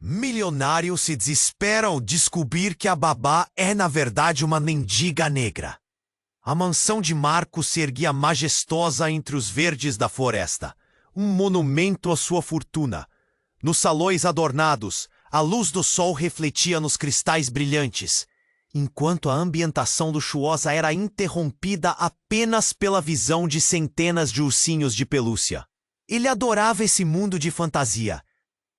Milionário se desespera ao descobrir que a babá é, na verdade, uma mendiga negra. A mansão de Marcos se erguia majestosa entre os verdes da floresta, um monumento à sua fortuna. Nos salões adornados, a luz do sol refletia nos cristais brilhantes, enquanto a ambientação luxuosa era interrompida apenas pela visão de centenas de ursinhos de pelúcia. Ele adorava esse mundo de fantasia,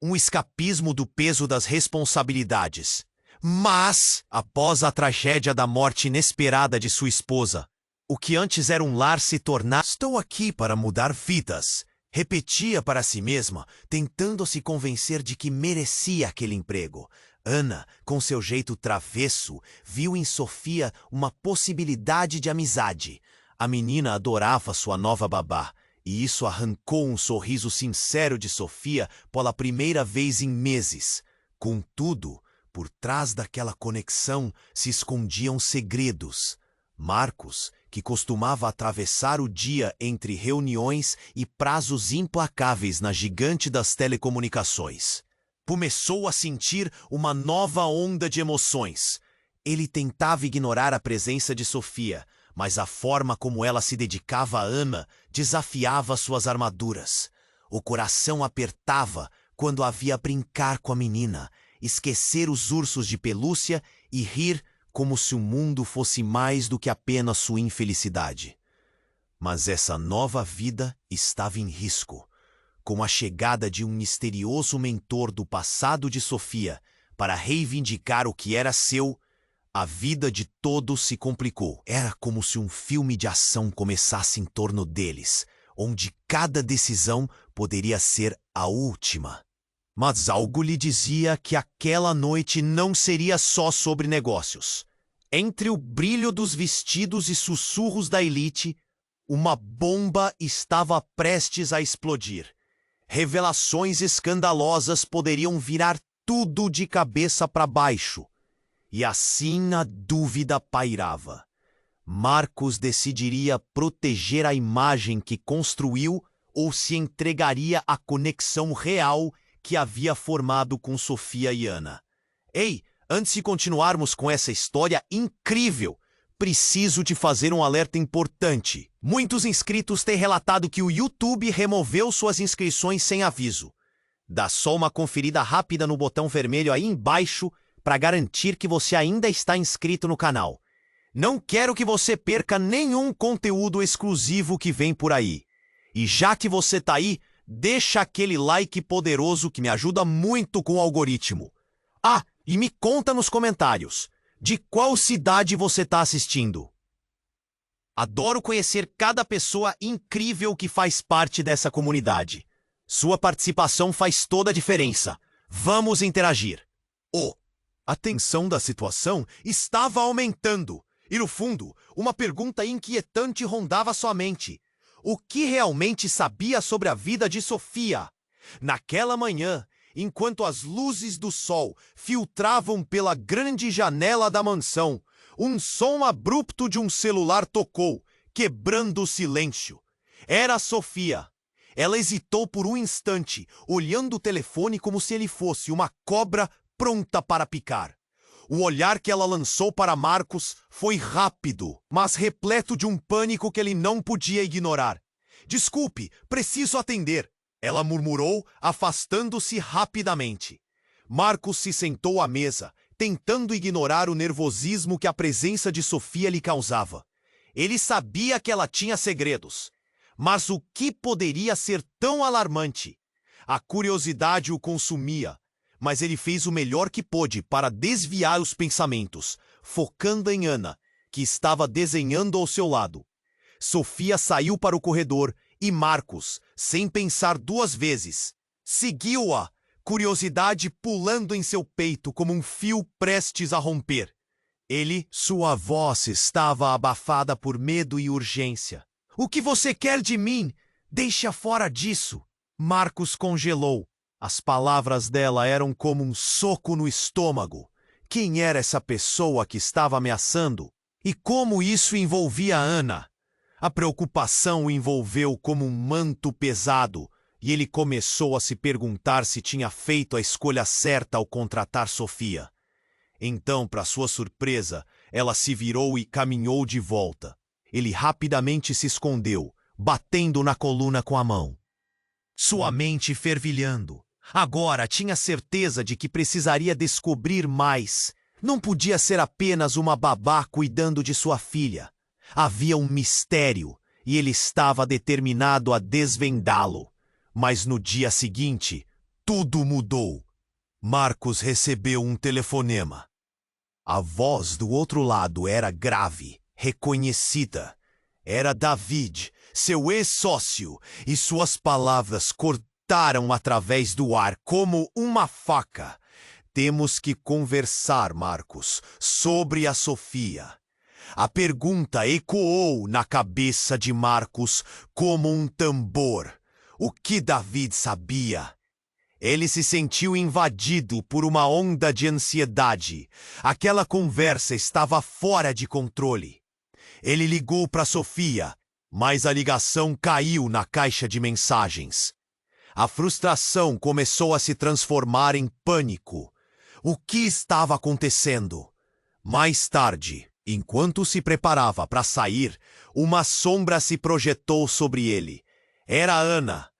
um escapismo do peso das responsabilidades. Mas, após a tragédia da morte inesperada de sua esposa, o que antes era um lar se tornara... Estou aqui para mudar vidas, repetia para si mesma, tentando se convencer de que merecia aquele emprego. Ana, com seu jeito travesso, viu em Sofia uma possibilidade de amizade. A menina adorava sua nova babá, e isso arrancou um sorriso sincero de Sofia pela primeira vez em meses. Contudo, por trás daquela conexão se escondiam segredos. Marcos, que costumava atravessar o dia entre reuniões e prazos implacáveis na gigante das telecomunicações, começou a sentir uma nova onda de emoções. Ele tentava ignorar a presença de Sofia, mas a forma como ela se dedicava a Ana desafiava suas armaduras. O coração apertava quando a via brincar com a menina, esquecer os ursos de pelúcia e rir como se o mundo fosse mais do que apenas sua infelicidade. Mas essa nova vida estava em risco. Com a chegada de um misterioso mentor do passado de Sofia para reivindicar o que era seu, a vida de todos se complicou. Era como se um filme de ação começasse em torno deles, onde cada decisão poderia ser a última. Mas algo lhe dizia que aquela noite não seria só sobre negócios. Entre o brilho dos vestidos e sussurros da elite, uma bomba estava prestes a explodir. Revelações escandalosas poderiam virar tudo de cabeça para baixo. E assim a dúvida pairava. Marcos decidiria proteger a imagem que construiu ou se entregaria à conexão real que havia formado com Sofia e Ana. Ei, antes de continuarmos com essa história incrível, preciso te fazer um alerta importante. Muitos inscritos têm relatado que o YouTube removeu suas inscrições sem aviso. Dá só uma conferida rápida no botão vermelho aí embaixo para garantir que você ainda está inscrito no canal. Não quero que você perca nenhum conteúdo exclusivo que vem por aí. E já que você tá aí, deixa aquele like poderoso que me ajuda muito com o algoritmo. Ah, e me conta nos comentários, de qual cidade você tá assistindo? Adoro conhecer cada pessoa incrível que faz parte dessa comunidade. Sua participação faz toda a diferença. Vamos interagir. A tensão da situação estava aumentando. E no fundo, uma pergunta inquietante rondava sua mente. O que realmente sabia sobre a vida de Sofia? Naquela manhã, enquanto as luzes do sol filtravam pela grande janela da mansão, um som abrupto de um celular tocou, quebrando o silêncio. Era Sofia. Ela hesitou por um instante, olhando o telefone como se ele fosse uma cobra pronta para picar. O olhar que ela lançou para Marcos foi rápido, mas repleto de um pânico que ele não podia ignorar. Desculpe, preciso atender, ela murmurou, afastando-se rapidamente. Marcos se sentou à mesa, tentando ignorar o nervosismo que a presença de Sofia lhe causava. Ele sabia que ela tinha segredos, mas o que poderia ser tão alarmante? A curiosidade o consumia. Mas ele fez o melhor que pôde para desviar os pensamentos, focando em Ana, que estava desenhando ao seu lado. Sofia saiu para o corredor e Marcos, sem pensar duas vezes, seguiu-a, curiosidade pulando em seu peito como um fio prestes a romper. Sua voz estava abafada por medo e urgência. "O que você quer de mim? Deixa fora disso!" Marcos congelou. As palavras dela eram como um soco no estômago. Quem era essa pessoa que estava ameaçando? E como isso envolvia Ana? A preocupação o envolveu como um manto pesado, e ele começou a se perguntar se tinha feito a escolha certa ao contratar Sofia. Então, para sua surpresa, ela se virou e caminhou de volta. Ele rapidamente se escondeu, batendo na coluna com a mão. Sua mente fervilhando. Agora tinha certeza de que precisaria descobrir mais. Não podia ser apenas uma babá cuidando de sua filha. Havia um mistério, e ele estava determinado a desvendá-lo. Mas no dia seguinte, tudo mudou. Marcos recebeu um telefonema. A voz do outro lado era grave, reconhecida. Era David, seu ex-sócio, e suas palavras cortaram através do ar como uma faca. Temos que conversar, Marcos, sobre a Sofia. A pergunta ecoou na cabeça de Marcos como um tambor. O que David sabia? Ele se sentiu invadido por uma onda de ansiedade. Aquela conversa estava fora de controle. Ele ligou para Sofia, mas a ligação caiu na caixa de mensagens. A frustração começou a se transformar em pânico. O que estava acontecendo? Mais tarde, enquanto se preparava para sair, uma sombra se projetou sobre ele. Era Ana.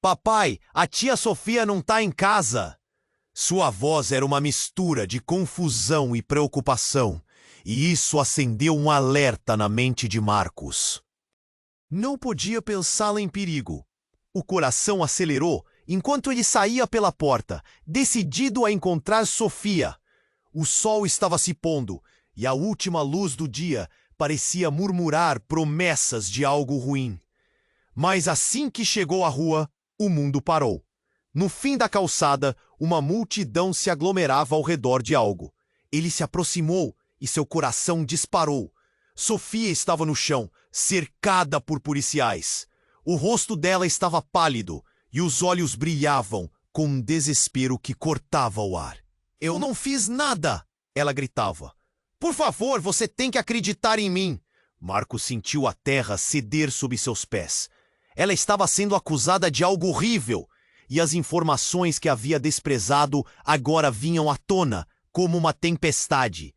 Papai, a tia Sofia não tá em casa. Sua voz era uma mistura de confusão e preocupação, e isso acendeu um alerta na mente de Marcos. Não podia pensá-la em perigo. O coração acelerou enquanto ele saía pela porta, decidido a encontrar Sofia. O sol estava se pondo, e a última luz do dia parecia murmurar promessas de algo ruim. Mas assim que chegou à rua, o mundo parou. No fim da calçada, uma multidão se aglomerava ao redor de algo. Ele se aproximou e seu coração disparou. Sofia estava no chão, cercada por policiais. O rosto dela estava pálido e os olhos brilhavam com um desespero que cortava o ar. Eu não fiz nada! Ela gritava. Por favor, você tem que acreditar em mim! Marcos sentiu a terra ceder sob seus pés. Ela estava sendo acusada de algo horrível, e as informações que havia desprezado agora vinham à tona, como uma tempestade.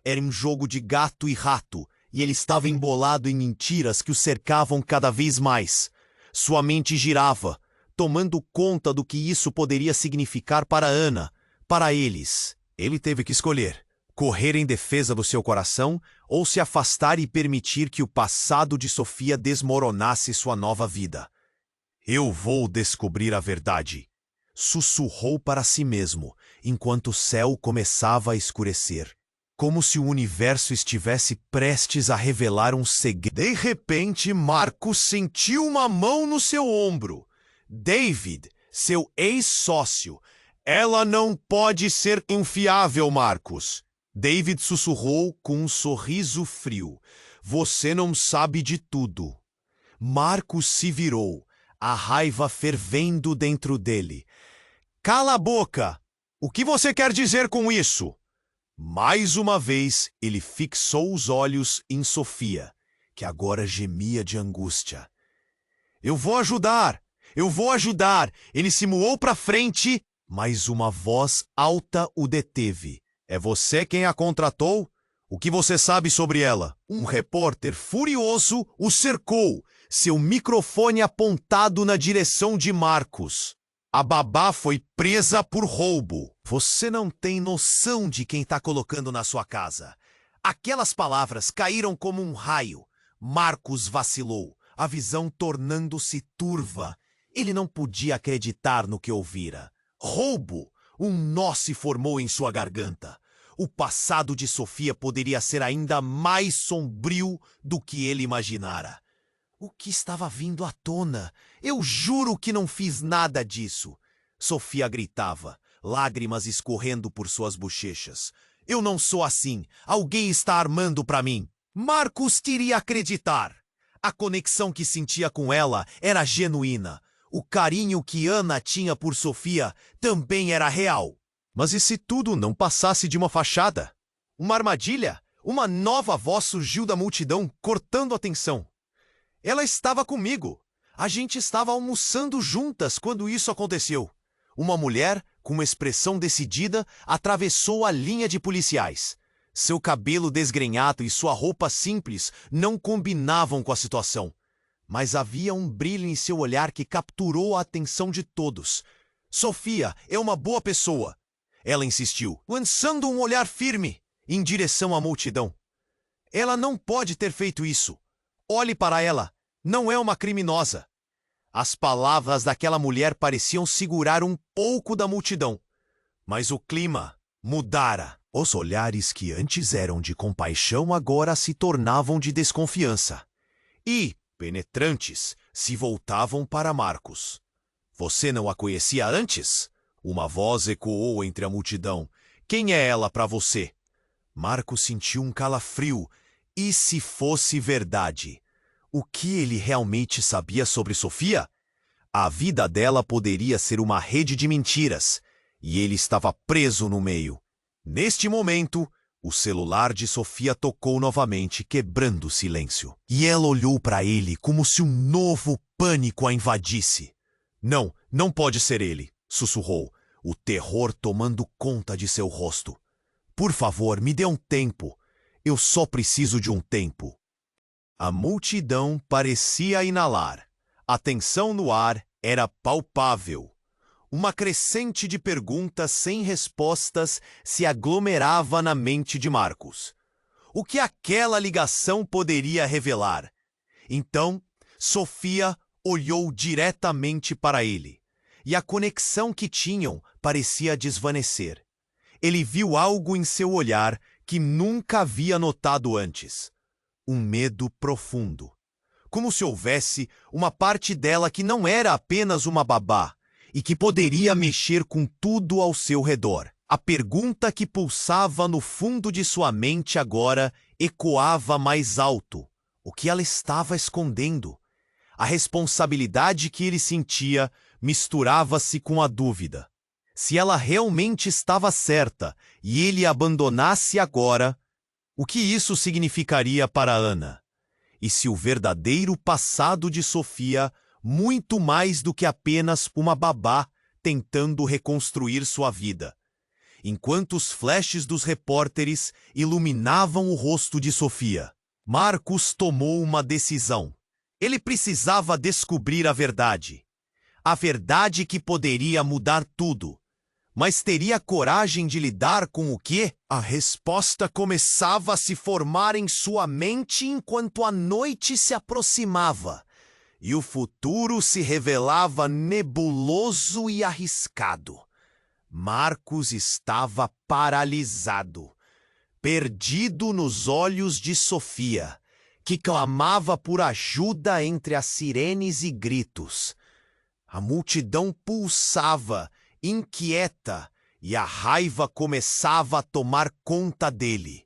Era um jogo de gato e rato, e ele estava embolado em mentiras que o cercavam cada vez mais. Sua mente girava, tomando conta do que isso poderia significar para Ana, para eles. Ele teve que escolher: correr em defesa do seu coração ou se afastar e permitir que o passado de Sofia desmoronasse sua nova vida. Eu vou descobrir a verdade, sussurrou para si mesmo, enquanto o céu começava a escurecer, como se o universo estivesse prestes a revelar um segredo. De repente, Marcos sentiu uma mão no seu ombro. David, seu ex-sócio. Ela não pode ser confiável, Marcos. David sussurrou com um sorriso frio. Você não sabe de tudo. Marcos se virou, a raiva fervendo dentro dele. Cala a boca! O que você quer dizer com isso? Mais uma vez, ele fixou os olhos em Sofia, que agora gemia de angústia. Eu vou ajudar! Eu vou ajudar! Ele se muou para frente, mas uma voz alta o deteve. É você quem a contratou? O que você sabe sobre ela? Um repórter furioso o cercou, seu microfone apontado na direção de Marcos. A babá foi presa por roubo. Você não tem noção de quem está colocando na sua casa. Aquelas palavras caíram como um raio. Marcos vacilou, a visão tornando-se turva. Ele não podia acreditar no que ouvira. Roubo! Um nó se formou em sua garganta. O passado de Sofia poderia ser ainda mais sombrio do que ele imaginara. O que estava vindo à tona? Eu juro que não fiz nada disso. Sofia gritava, lágrimas escorrendo por suas bochechas. Eu não sou assim. Alguém está armando para mim. Marcos queria acreditar. A conexão que sentia com ela era genuína. O carinho que Ana tinha por Sofia também era real. Mas e se tudo não passasse de uma fachada? Uma armadilha? Uma nova voz surgiu da multidão, cortando a tensão. Ela estava comigo. A gente estava almoçando juntas quando isso aconteceu. Uma mulher, com uma expressão decidida, atravessou a linha de policiais. Seu cabelo desgrenhado e sua roupa simples não combinavam com a situação. Mas havia um brilho em seu olhar que capturou a atenção de todos. Sofia é uma boa pessoa, ela insistiu, lançando um olhar firme em direção à multidão. Ela não pode ter feito isso. Olhe para ela, não é uma criminosa. As palavras daquela mulher pareciam segurar um pouco da multidão. Mas o clima mudara. Os olhares que antes eram de compaixão agora se tornavam de desconfiança. E, penetrantes, se voltavam para Marcos. Você não a conhecia antes? Uma voz ecoou entre a multidão. Quem é ela para você? Marcos sentiu um calafrio. E se fosse verdade? O que ele realmente sabia sobre Sofia? A vida dela poderia ser uma rede de mentiras, e ele estava preso no meio. Neste momento, o celular de Sofia tocou novamente, quebrando o silêncio. E ela olhou para ele como se um novo pânico a invadisse. Não, não pode ser ele, sussurrou, o terror tomando conta de seu rosto. Por favor, me dê um tempo. Eu só preciso de um tempo. A multidão parecia inalar. A tensão no ar era palpável. Uma crescente de perguntas sem respostas se aglomerava na mente de Marcos. O que aquela ligação poderia revelar? Então, Sofia olhou diretamente para ele, e a conexão que tinham parecia desvanecer. Ele viu algo em seu olhar que nunca havia notado antes. Um medo profundo. Como se houvesse uma parte dela que não era apenas uma babá, e que poderia mexer com tudo ao seu redor. A pergunta que pulsava no fundo de sua mente agora ecoava mais alto. O que ela estava escondendo? A responsabilidade que ele sentia misturava-se com a dúvida. Se ela realmente estava certa e ele a abandonasse agora, o que isso significaria para Ana? E se o verdadeiro passado de Sofia, muito mais do que apenas uma babá tentando reconstruir sua vida? Enquanto os flashes dos repórteres iluminavam o rosto de Sofia, Marcos tomou uma decisão. Ele precisava descobrir a verdade. A verdade que poderia mudar tudo. Mas teria coragem de lidar com o quê? A resposta começava a se formar em sua mente enquanto a noite se aproximava. E o futuro se revelava nebuloso e arriscado. Marcos estava paralisado, perdido nos olhos de Sofia, que clamava por ajuda entre as sirenes e gritos. A multidão pulsava, inquieta, e a raiva começava a tomar conta dele.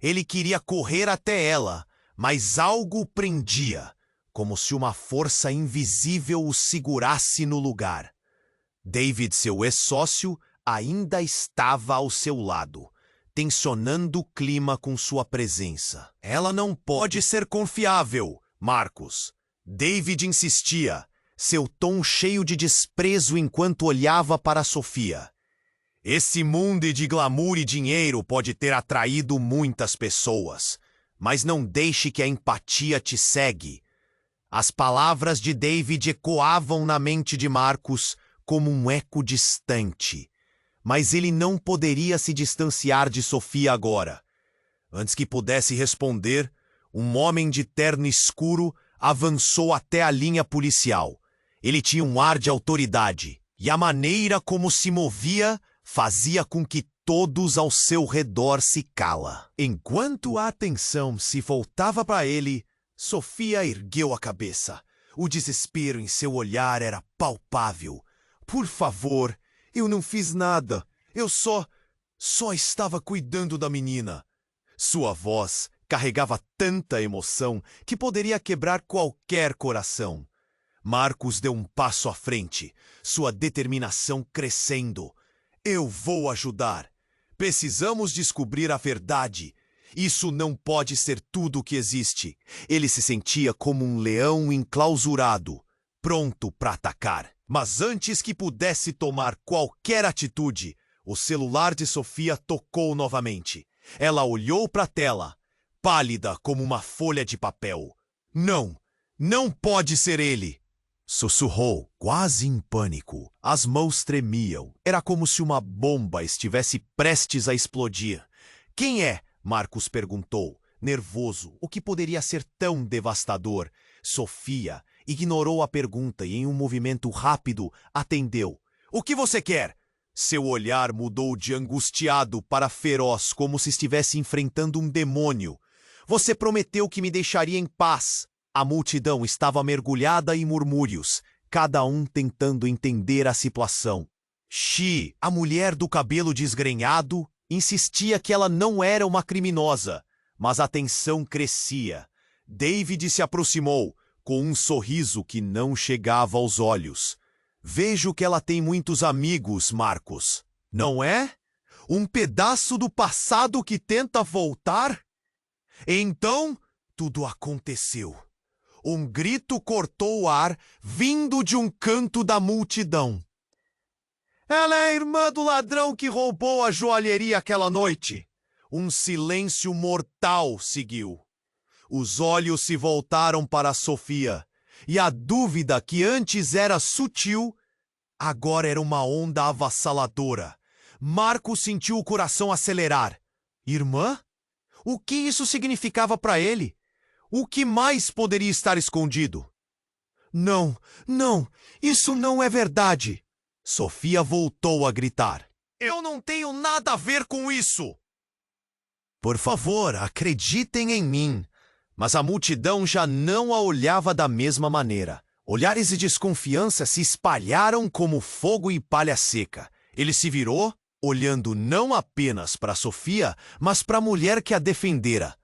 Ele queria correr até ela, mas algo o prendia, como se uma força invisível o segurasse no lugar. David, seu ex-sócio, ainda estava ao seu lado, tensionando o clima com sua presença. Ela não pode ser confiável, Marcos. David insistia, seu tom cheio de desprezo enquanto olhava para Sofia. Esse mundo de glamour e dinheiro pode ter atraído muitas pessoas, mas não deixe que a empatia te cegue. As palavras de David ecoavam na mente de Marcos como um eco distante, mas ele não poderia se distanciar de Sofia agora. Antes que pudesse responder, um homem de terno escuro avançou até a linha policial. Ele tinha um ar de autoridade, e a maneira como se movia fazia com que todos ao seu redor se cala. Enquanto a atenção se voltava para ele, Sofia ergueu a cabeça. O desespero em seu olhar era palpável. Por favor, eu não fiz nada. Eu só estava cuidando da menina. Sua voz carregava tanta emoção que poderia quebrar qualquer coração. Marcos deu um passo à frente, sua determinação crescendo. Eu vou ajudar. Precisamos descobrir a verdade. Isso não pode ser tudo o que existe. Ele se sentia como um leão enclausurado. pronto para atacar. Mas antes que pudesse tomar qualquer atitude, o celular de Sofia tocou novamente. Ela olhou para a tela, pálida como uma folha de papel. Não, não pode ser ele! Sussurrou, quase em pânico. As mãos tremiam. Era como se uma bomba estivesse prestes a explodir. Quem é? Marcos perguntou, nervoso. O que poderia ser tão devastador? Sofia ignorou a pergunta e, em um movimento rápido, atendeu. O que você quer? Seu olhar mudou de angustiado para feroz, como se estivesse enfrentando um demônio. Você prometeu que me deixaria em paz. A multidão estava mergulhada em murmúrios, cada um tentando entender a situação. Xi, a mulher do cabelo desgrenhado, insistia que ela não era uma criminosa, mas a tensão crescia. David se aproximou, com um sorriso que não chegava aos olhos. Vejo que ela tem muitos amigos, Marcos. Não é? Um pedaço do passado que tenta voltar? Então, tudo aconteceu. Um grito cortou o ar, vindo de um canto da multidão. Ela é a irmã do ladrão que roubou a joalheria aquela noite. Um silêncio mortal seguiu. Os olhos se voltaram para Sofia, e a dúvida que antes era sutil, agora era uma onda avassaladora. Marcos sentiu o coração acelerar. Irmã? O que isso significava para ele? O que mais poderia estar escondido? Não, não, isso não é verdade. Sofia voltou a gritar. Eu não tenho nada a ver com isso. Por favor, acreditem em mim. Mas a multidão já não a olhava da mesma maneira. Olhares de desconfiança se espalharam como fogo e palha seca. Ele se virou, olhando não apenas para Sofia, mas para a mulher que a defendera.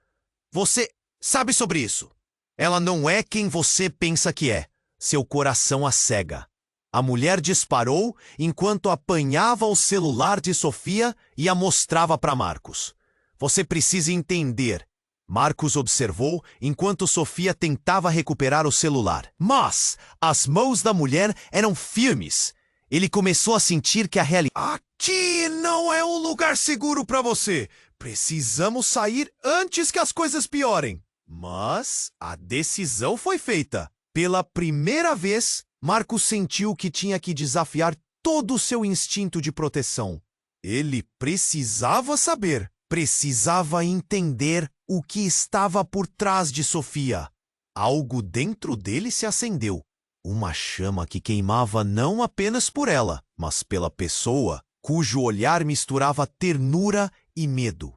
Você sabe sobre isso. Ela não é quem você pensa que é. Seu coração a cega. A mulher disparou enquanto apanhava o celular de Sofia e a mostrava para Marcos. Você precisa entender. Marcos observou enquanto Sofia tentava recuperar o celular. Mas as mãos da mulher eram firmes. Ele começou a sentir que a realidade... Aqui não é um lugar seguro para você. Precisamos sair antes que as coisas piorem. Mas a decisão foi feita. Pela primeira vez, Marcos sentiu que tinha que desafiar todo o seu instinto de proteção. Ele precisava saber, precisava entender o que estava por trás de Sofia. Algo dentro dele se acendeu. Uma chama que queimava não apenas por ela, mas pela pessoa, cujo olhar misturava ternura e medo.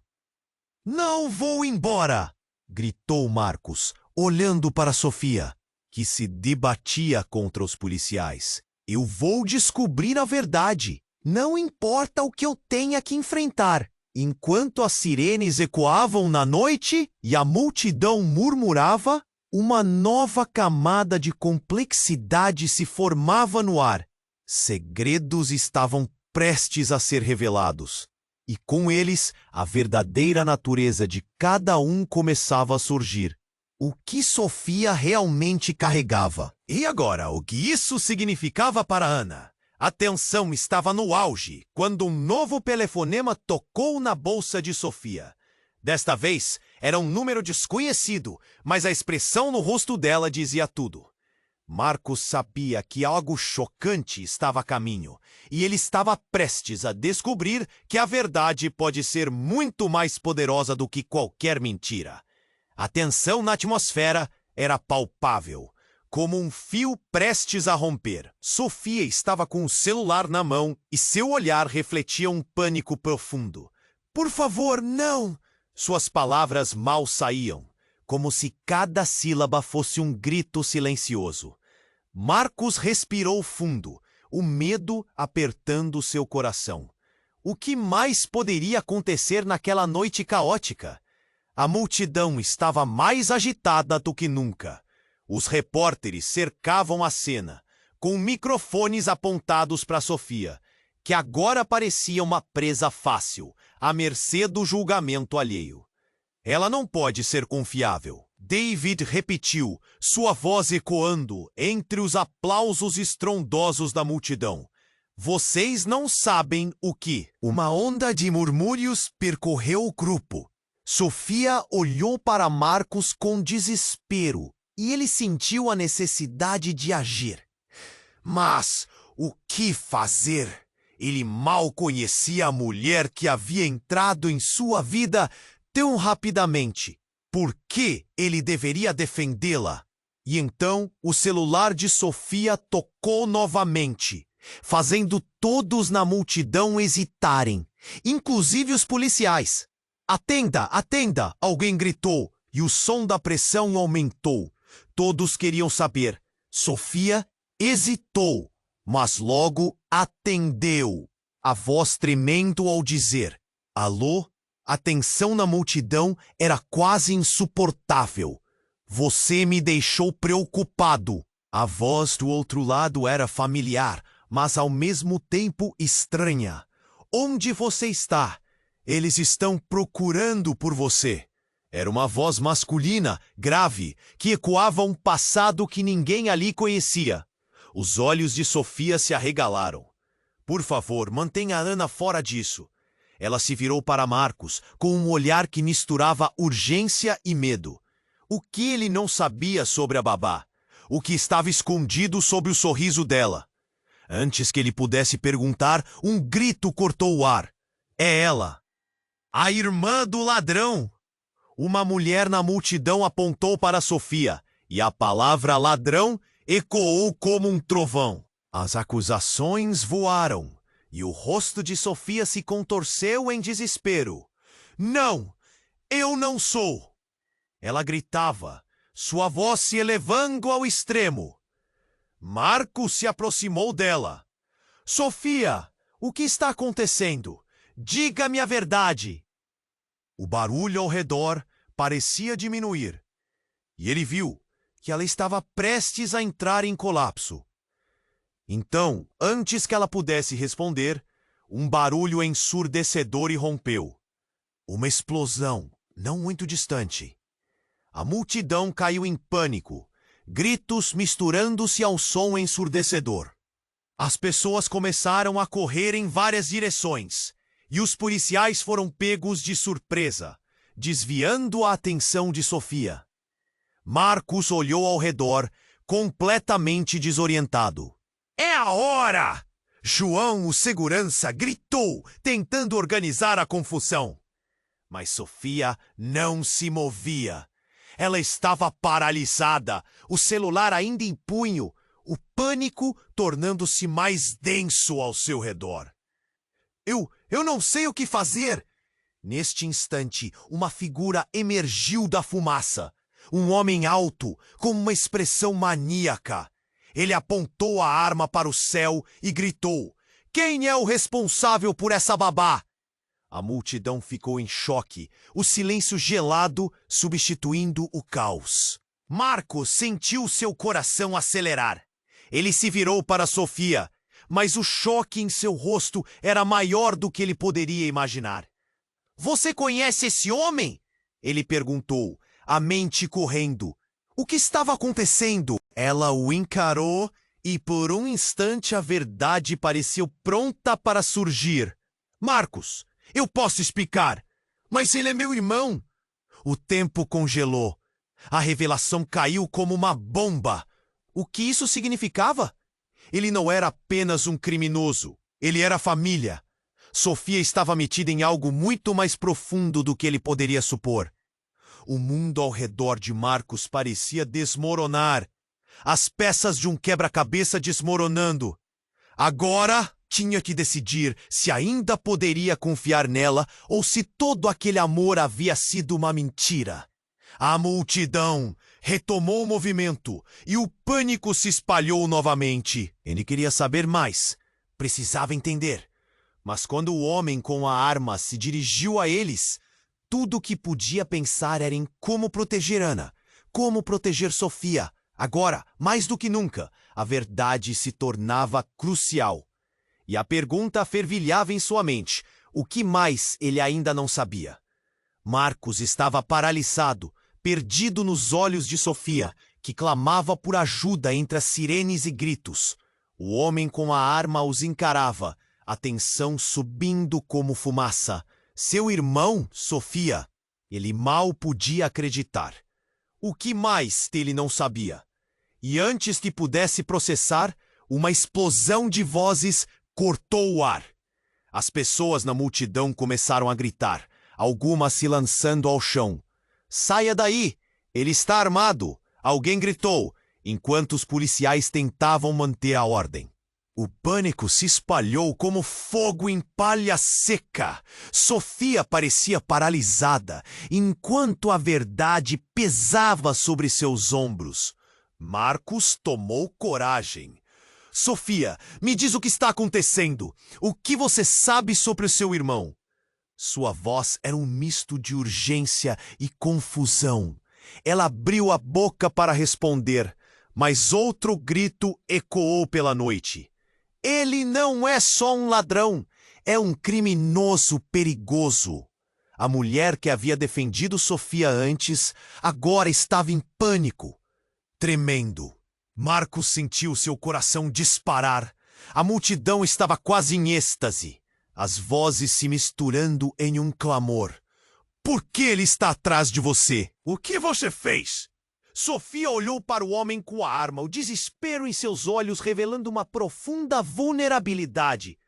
Não vou embora! Gritou Marcos, olhando para Sofia, que se debatia contra os policiais. Eu vou descobrir a verdade. Não importa o que eu tenha que enfrentar. Enquanto as sirenes ecoavam na noite e a multidão murmurava, uma nova camada de complexidade se formava no ar. Segredos estavam prestes a ser revelados. E com eles, a verdadeira natureza de cada um começava a surgir. O que Sofia realmente carregava? E agora, o que isso significava para Ana? A tensão estava no auge quando um novo telefonema tocou na bolsa de Sofia. Desta vez, era um número desconhecido, mas a expressão no rosto dela dizia tudo. Marcos sabia que algo chocante estava a caminho, e ele estava prestes a descobrir que a verdade pode ser muito mais poderosa do que qualquer mentira. A tensão na atmosfera era palpável, como um fio prestes a romper. Sofia estava com o celular na mão e seu olhar refletia um pânico profundo. Por favor, não! Suas palavras mal saíam, como se cada sílaba fosse um grito silencioso. Marcos respirou fundo, o medo apertando seu coração. O que mais poderia acontecer naquela noite caótica? A multidão estava mais agitada do que nunca. Os repórteres cercavam a cena, com microfones apontados para Sofia, que agora parecia uma presa fácil, à mercê do julgamento alheio. Ela não pode ser confiável, David repetiu, sua voz ecoando entre os aplausos estrondosos da multidão. Vocês não sabem o que. Uma onda de murmúrios percorreu o grupo. Sofia olhou para Marcos com desespero e ele sentiu a necessidade de agir. Mas o que fazer? Ele mal conhecia a mulher que havia entrado em sua vida tão rapidamente. Por que ele deveria defendê-la? E então o celular de Sofia tocou novamente, fazendo todos na multidão hesitarem, inclusive os policiais. Atenda, atenda! Alguém gritou, e o som da pressão aumentou. Todos queriam saber. Sofia hesitou, mas logo atendeu, a voz tremendo ao dizer: alô? A tensão na multidão era quase insuportável. Você me deixou preocupado. A voz do outro lado era familiar, mas ao mesmo tempo estranha. Onde você está? Eles estão procurando por você. Era uma voz masculina, grave, que ecoava um passado que ninguém ali conhecia. Os olhos de Sofia se arregalaram. Por favor, mantenha a Ana fora disso. Ela se virou para Marcos com um olhar que misturava urgência e medo. O que ele não sabia sobre a babá? O que estava escondido sob o sorriso dela? Antes que ele pudesse perguntar, um grito cortou o ar. É ela! A irmã do ladrão! Uma mulher na multidão apontou para Sofia, e a palavra ladrão ecoou como um trovão. As acusações voaram, e o rosto de Sofia se contorceu em desespero. Não! Eu não sou! Ela gritava, sua voz se elevando ao extremo. Marcos se aproximou dela. Sofia, o que está acontecendo? Diga-me a verdade! O barulho ao redor parecia diminuir, e ele viu que ela estava prestes a entrar em colapso. Então, antes que ela pudesse responder, um barulho ensurdecedor irrompeu. Uma explosão, não muito distante. A multidão caiu em pânico, gritos misturando-se ao som ensurdecedor. As pessoas começaram a correr em várias direções, e os policiais foram pegos de surpresa, desviando a atenção de Sofia. Marcos olhou ao redor, completamente desorientado. É a hora! João, o segurança, gritou, tentando organizar a confusão. Mas Sofia não se movia. Ela estava paralisada, o celular ainda em punho, o pânico tornando-se mais denso ao seu redor. Eu não sei o que fazer! Neste instante, uma figura emergiu da fumaça. Um homem alto, com uma expressão maníaca. Ele apontou a arma para o céu e gritou: Quem é o responsável por essa babá? A multidão ficou em choque, o silêncio gelado substituindo o caos. Marcos sentiu seu coração acelerar. Ele se virou para Sofia, mas o choque em seu rosto era maior do que ele poderia imaginar. Você conhece esse homem? Ele perguntou, a mente correndo. O que estava acontecendo? Ela o encarou e por um instante a verdade pareceu pronta para surgir. Marcos, eu posso explicar, mas ele é meu irmão. O tempo congelou. A revelação caiu como uma bomba. O que isso significava? Ele não era apenas um criminoso. Ele era família. Sofia estava metida em algo muito mais profundo do que ele poderia supor. O mundo ao redor de Marcos parecia desmoronar. As peças de um quebra-cabeça desmoronando. Agora tinha que decidir se ainda poderia confiar nela ou se todo aquele amor havia sido uma mentira. A multidão retomou o movimento e o pânico se espalhou novamente. Ele queria saber mais. Precisava entender. Mas quando o homem com a arma se dirigiu a eles, tudo o que podia pensar era em como proteger Ana, como proteger Sofia. Agora, mais do que nunca, a verdade se tornava crucial. E a pergunta fervilhava em sua mente. O que mais ele ainda não sabia? Marcos estava paralisado, perdido nos olhos de Sofia, que clamava por ajuda entre as sirenes e gritos. O homem com a arma os encarava, a tensão subindo como fumaça. Seu irmão, Sofia, ele mal podia acreditar. O que mais ele não sabia? E antes que pudesse processar, uma explosão de vozes cortou o ar. As pessoas na multidão começaram a gritar, algumas se lançando ao chão. "Saia daí! Ele está armado!" Alguém gritou, enquanto os policiais tentavam manter a ordem. O pânico se espalhou como fogo em palha seca. Sofia parecia paralisada, enquanto a verdade pesava sobre seus ombros. Marcos tomou coragem. "Sofia, me diz o que está acontecendo. O que você sabe sobre o seu irmão?" Sua voz era um misto de urgência e confusão. Ela abriu a boca para responder, mas outro grito ecoou pela noite. "Ele não é só um ladrão, é um criminoso perigoso." A mulher que havia defendido Sofia antes, agora estava em pânico. Tremendo, Marcos sentiu seu coração disparar. A multidão estava quase em êxtase, as vozes se misturando em um clamor. "Por que ele está atrás de você? O que você fez?" Sofia olhou para o homem com a arma, o desespero em seus olhos revelando uma profunda vulnerabilidade.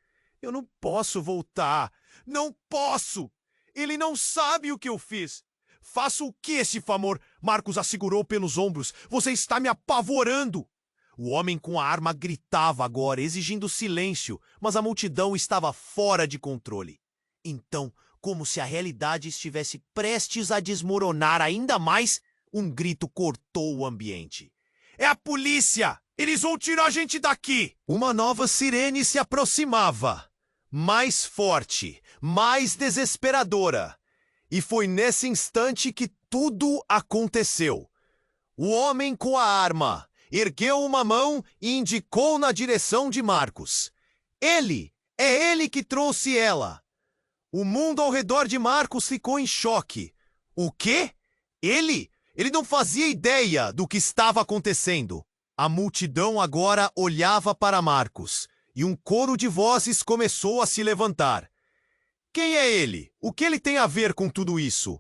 "Eu não posso voltar. Não posso! Ele não sabe o que eu fiz. Faça o que, esse famor?" Marcos a segurou pelos ombros. "Você está me apavorando!" O homem com a arma gritava agora, exigindo silêncio, mas a multidão estava fora de controle. Então, como se a realidade estivesse prestes a desmoronar ainda mais, um grito cortou o ambiente. "É a polícia! Eles vão tirar a gente daqui!" Uma nova sirene se aproximava, mais forte, mais desesperadora. E foi nesse instante que tudo aconteceu. O homem com a arma ergueu uma mão e indicou na direção de Marcos. É ele que trouxe ela. O mundo ao redor de Marcos ficou em choque. O quê? Ele? Ele não fazia ideia do que estava acontecendo. A multidão agora olhava para Marcos, e um coro de vozes começou a se levantar. Quem é ele? O que ele tem a ver com tudo isso?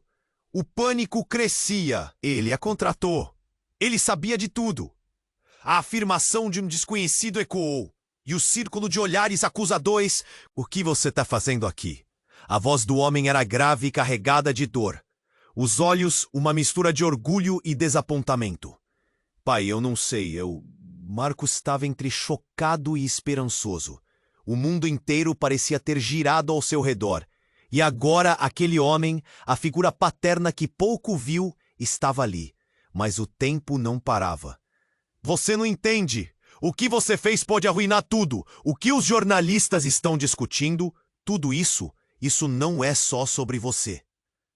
O pânico crescia. Ele a contratou. Ele sabia de tudo. A afirmação de um desconhecido ecoou, e o círculo de olhares acusadores. "O que você está fazendo aqui?" A voz do homem era grave e carregada de dor. Os olhos, uma mistura de orgulho e desapontamento. "Pai, eu não sei, Marcos estava entre chocado e esperançoso. O mundo inteiro parecia ter girado ao seu redor. E agora aquele homem, a figura paterna que pouco viu, estava ali. Mas o tempo não parava. "Você não entende. O que você fez pode arruinar tudo. O que os jornalistas estão discutindo, tudo isso não é só sobre você."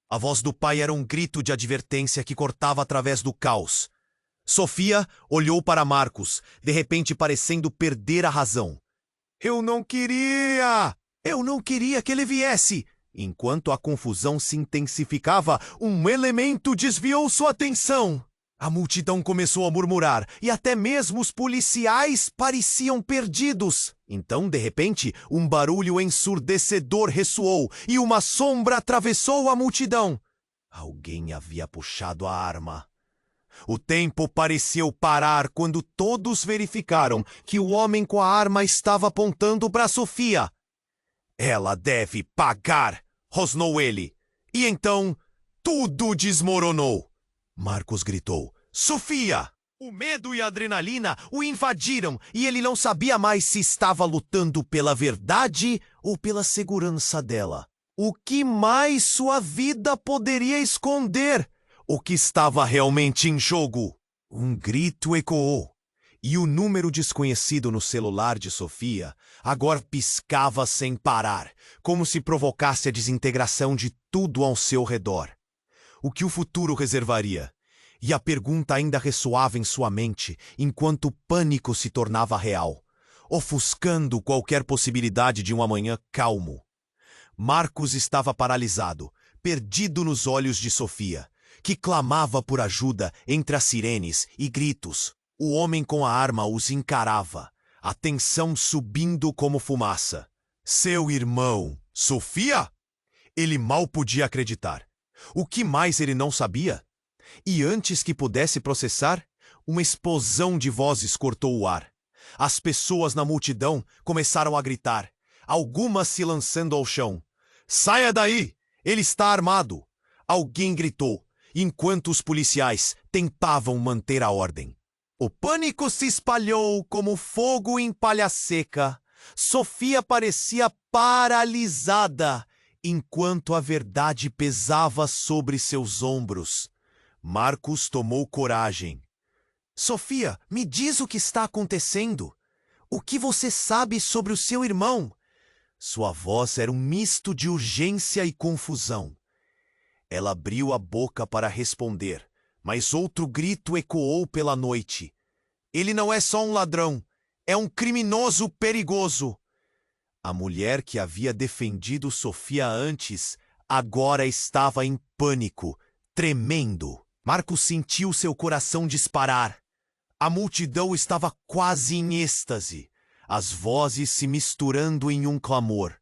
A voz do pai era um grito de advertência que cortava através do caos. Sofia olhou para Marcos, de repente parecendo perder a razão. Eu não queria que ele viesse." Enquanto a confusão se intensificava, um elemento desviou sua atenção. A multidão começou a murmurar, e até mesmo os policiais pareciam perdidos. Então, de repente, um barulho ensurdecedor ressoou, e uma sombra atravessou a multidão. Alguém havia puxado a arma. O tempo pareceu parar quando todos verificaram que o homem com a arma estava apontando para Sofia. "Ela deve pagar!" rosnou ele. E então, tudo desmoronou. Marcos gritou. "Sofia!" O medo e a adrenalina o invadiram e ele não sabia mais se estava lutando pela verdade ou pela segurança dela. O que mais sua vida poderia esconder? O que estava realmente em jogo? Um grito ecoou, e o número desconhecido no celular de Sofia agora piscava sem parar, como se provocasse a desintegração de tudo ao seu redor. O que o futuro reservaria? E a pergunta ainda ressoava em sua mente, enquanto o pânico se tornava real, ofuscando qualquer possibilidade de um amanhã calmo. Marcos estava paralisado, perdido nos olhos de Sofia. que clamava por ajuda entre as sirenes e gritos. O homem com a arma os encarava, a tensão subindo como fumaça. Seu irmão, Sofia? Ele mal podia acreditar. O que mais ele não sabia? E antes que pudesse processar, uma explosão de vozes cortou o ar. As pessoas na multidão começaram a gritar, algumas se lançando ao chão. Saia daí! Ele está armado! Alguém gritou, enquanto os policiais tentavam manter a ordem. O pânico se espalhou como fogo em palha seca. Sofia parecia paralisada, enquanto a verdade pesava sobre seus ombros. Marcos tomou coragem. Sofia, me diz o que está acontecendo. O que você sabe sobre o seu irmão? Sua voz era um misto de urgência e confusão. Ela abriu a boca para responder, mas outro grito ecoou pela noite. Ele não é só um ladrão, é um criminoso perigoso. A mulher que havia defendido Sofia antes, agora estava em pânico, tremendo. Marcos sentiu seu coração disparar. A multidão estava quase em êxtase, as vozes se misturando em um clamor.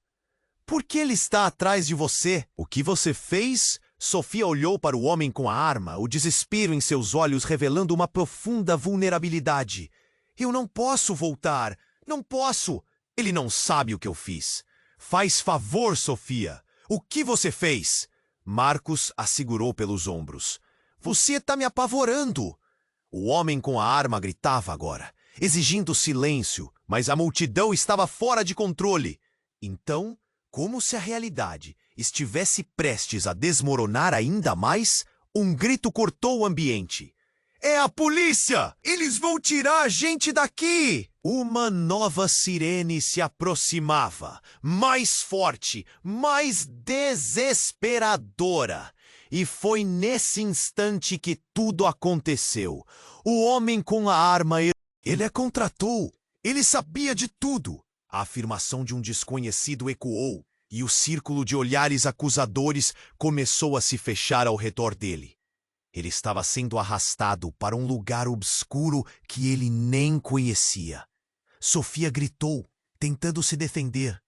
Por que ele está atrás de você? O que você fez? Sofia olhou para o homem com a arma, o desespero em seus olhos revelando uma profunda vulnerabilidade. Eu não posso voltar. Não posso. Ele não sabe o que eu fiz. Faz favor, Sofia. O que você fez? Marcos a segurou pelos ombros. Você está me apavorando. O homem com a arma gritava agora, exigindo silêncio, mas a multidão estava fora de controle. Então, como se a realidade estivesse prestes a desmoronar ainda mais, um grito cortou o ambiente. É a polícia! Eles vão tirar a gente daqui! Uma nova sirene se aproximava, mais forte, mais desesperadora. E foi nesse instante que tudo aconteceu. O homem com a arma, ele a contratou. Ele sabia de tudo. A afirmação de um desconhecido ecoou, e o círculo de olhares acusadores começou a se fechar ao redor dele. Ele estava sendo arrastado para um lugar obscuro que ele nem conhecia. Sofia gritou, tentando se defender.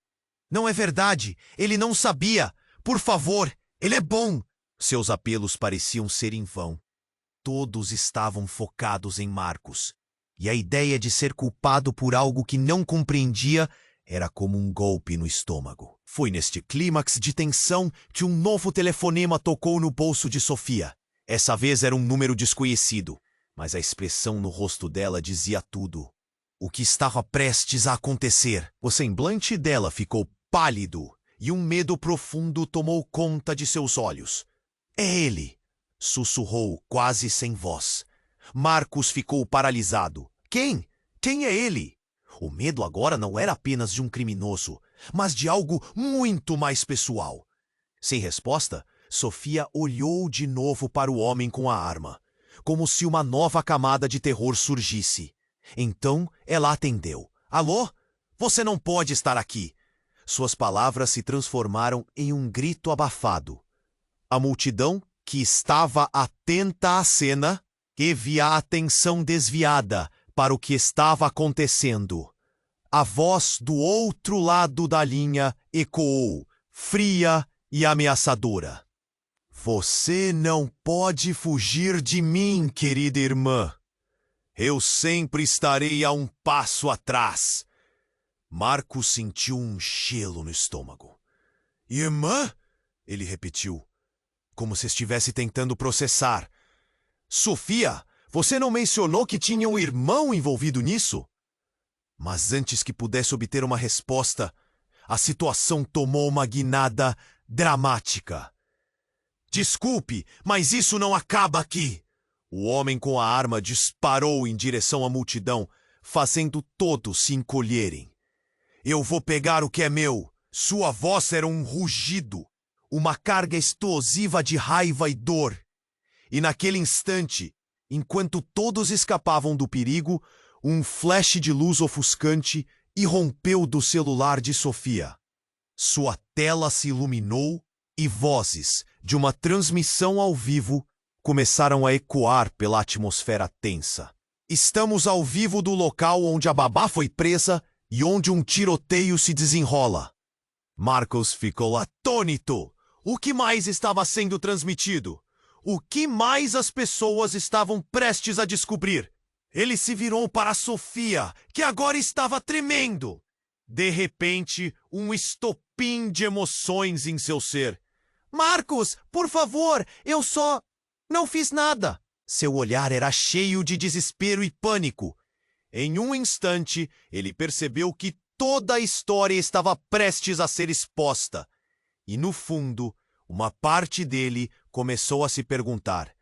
Não é verdade, ele não sabia. Por favor, ele é bom. Seus apelos pareciam ser em vão. Todos estavam focados em Marcos, e a ideia de ser culpado por algo que não compreendia era como um golpe no estômago. Foi neste clímax de tensão que um novo telefonema tocou no bolso de Sofia. Essa vez era um número desconhecido, mas a expressão no rosto dela dizia tudo. O que estava prestes a acontecer? O semblante dela ficou pálido e um medo profundo tomou conta de seus olhos. É ele! Sussurrou, quase sem voz. Marcos ficou paralisado. Quem? Quem é ele? O medo agora não era apenas de um criminoso, mas de algo muito mais pessoal. Sem resposta, Sofia olhou de novo para o homem com a arma, como se uma nova camada de terror surgisse. Então ela atendeu. Alô? Você não pode estar aqui. Suas palavras se transformaram em um grito abafado. A multidão, que estava atenta à cena, teve a atenção desviada para o que estava acontecendo. A voz do outro lado da linha ecoou, fria e ameaçadora. Você não pode fugir de mim, querida irmã. Eu sempre estarei a um passo atrás. Marcos sentiu um gelo no estômago. Irmã? Ele repetiu, como se estivesse tentando processar. Sofia, você não mencionou que tinha um irmão envolvido nisso? Mas antes que pudesse obter uma resposta, a situação tomou uma guinada dramática. Desculpe, mas isso não acaba aqui. O homem com a arma disparou em direção à multidão, fazendo todos se encolherem. Eu vou pegar o que é meu. Sua voz era um rugido, uma carga explosiva de raiva e dor. E naquele instante, enquanto todos escapavam do perigo, um flash de luz ofuscante irrompeu do celular de Sofia. Sua tela se iluminou e vozes de uma transmissão ao vivo começaram a ecoar pela atmosfera tensa. Estamos ao vivo do local onde a babá foi presa e onde um tiroteio se desenrola. Marcos ficou atônito. O que mais estava sendo transmitido? O que mais as pessoas estavam prestes a descobrir? Ele se virou para Sofia, que agora estava tremendo. De repente, um estopim de emoções em seu ser. Marcos, por favor, eu só não fiz nada. Seu olhar era cheio de desespero e pânico. Em um instante, ele percebeu que toda a história estava prestes a ser exposta. E no fundo, uma parte dele começou a se perguntar: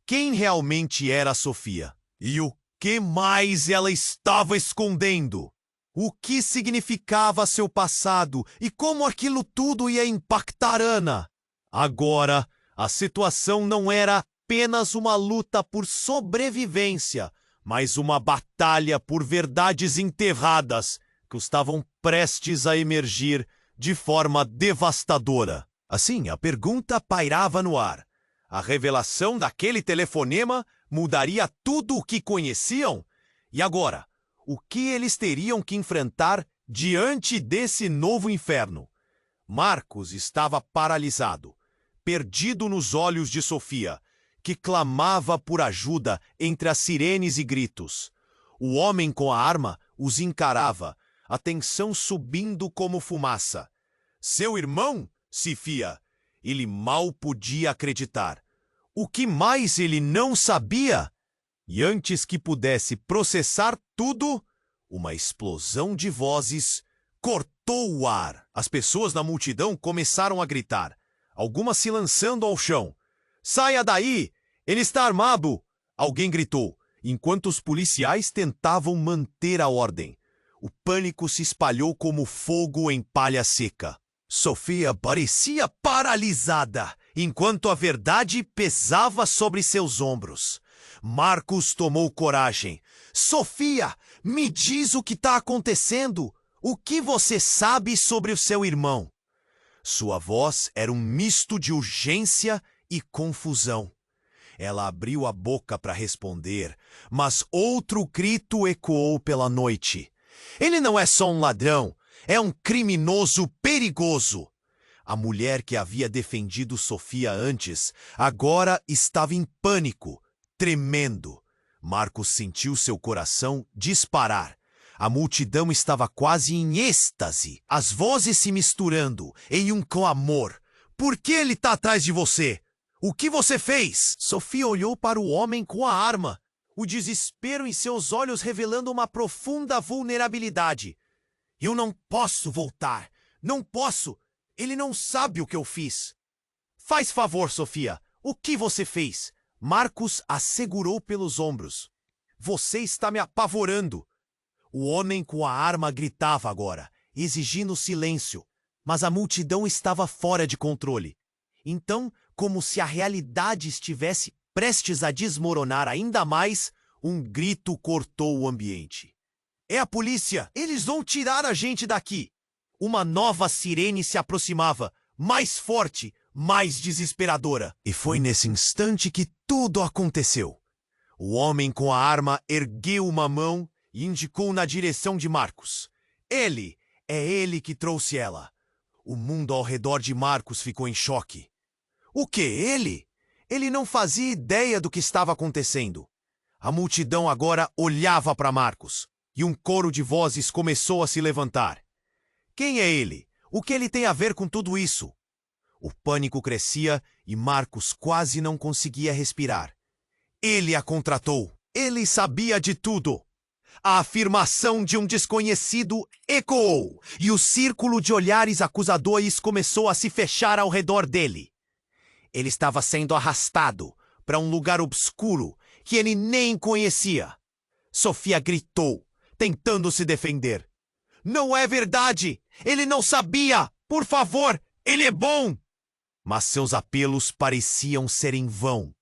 quem realmente era Sofia? E o que mais ela estava escondendo? O que significava seu passado e como aquilo tudo ia impactar Ana? Agora, a situação não era apenas uma luta por sobrevivência, mas uma batalha por verdades enterradas que estavam prestes a emergir de forma devastadora. Assim, a pergunta pairava no ar. A revelação daquele telefonema mudaria tudo o que conheciam? E agora, o que eles teriam que enfrentar diante desse novo inferno? Marcos estava paralisado, perdido nos olhos de Sofia, que clamava por ajuda entre as sirenes e gritos. O homem com a arma os encarava, a tensão subindo como fumaça. Seu irmão, Sofia? Ele mal podia acreditar. O que mais ele não sabia? E antes que pudesse processar tudo, uma explosão de vozes cortou o ar. As pessoas na multidão começaram a gritar, algumas se lançando ao chão. Saia daí! Ele está armado! Alguém gritou, enquanto os policiais tentavam manter a ordem. O pânico se espalhou como fogo em palha seca. Sofia parecia paralisada, enquanto a verdade pesava sobre seus ombros. Marcos tomou coragem. Sofia, me diz o que está acontecendo. O que você sabe sobre o seu irmão? Sua voz era um misto de urgência e confusão. Ela abriu a boca para responder, mas outro grito ecoou pela noite. Ele não é só um ladrão, é um criminoso perigoso. A mulher que havia defendido Sofia antes, agora estava em pânico, tremendo. Marcos sentiu seu coração disparar. A multidão estava quase em êxtase, as vozes se misturando em um clamor. Por que ele está atrás de você? O que você fez? Sofia olhou para o homem com a arma, o desespero em seus olhos revelando uma profunda vulnerabilidade. Eu não posso voltar. Não posso. Ele não sabe o que eu fiz. Faz favor, Sofia. O que você fez? Marcos a segurou pelos ombros. Você está me apavorando. O homem com a arma gritava agora, exigindo silêncio, mas a multidão estava fora de controle. Então, como se a realidade estivesse prestes a desmoronar ainda mais, um grito cortou o ambiente. É a polícia! Eles vão tirar a gente daqui! Uma nova sirene se aproximava, mais forte, mais desesperadora. E foi nesse instante que tudo aconteceu. O homem com a arma ergueu uma mão e indicou na direção de Marcos. É ele que trouxe ela. O mundo ao redor de Marcos ficou em choque. O quê? Ele? Ele não fazia ideia do que estava acontecendo. A multidão agora olhava para Marcos, e um coro de vozes começou a se levantar. Quem é ele? O que ele tem a ver com tudo isso? O pânico crescia e Marcos quase não conseguia respirar. Ele a contratou. Ele sabia de tudo. A afirmação de um desconhecido ecoou, e o círculo de olhares acusadores começou a se fechar ao redor dele. Ele estava sendo arrastado para um lugar obscuro que ele nem conhecia. Sofia gritou, tentando se defender. Não é verdade! Ele não sabia! Por favor, ele é bom! Mas seus apelos pareciam ser em vão.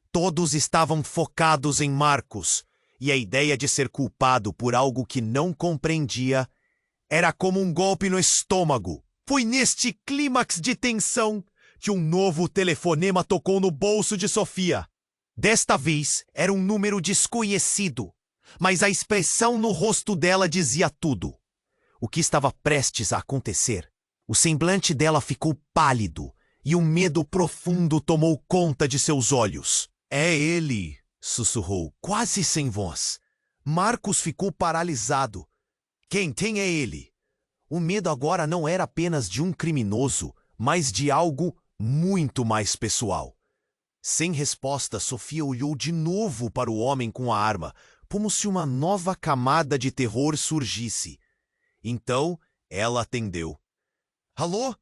Todos estavam focados em Marcos, e a ideia de ser culpado por algo que não compreendia era como um golpe no estômago. Foi neste clímax de tensão que um novo telefonema tocou no bolso de Sofia. Desta vez era um número desconhecido, mas a expressão no rosto dela dizia tudo. O que estava prestes a acontecer? O semblante dela ficou pálido e um medo profundo tomou conta de seus olhos. É ele, sussurrou, quase sem voz. Marcos ficou paralisado. Quem é ele? O medo agora não era apenas de um criminoso, mas de algo muito mais pessoal. Sem resposta, Sofia olhou de novo para o homem com a arma, como se uma nova camada de terror surgisse. Então, ela atendeu. Alô?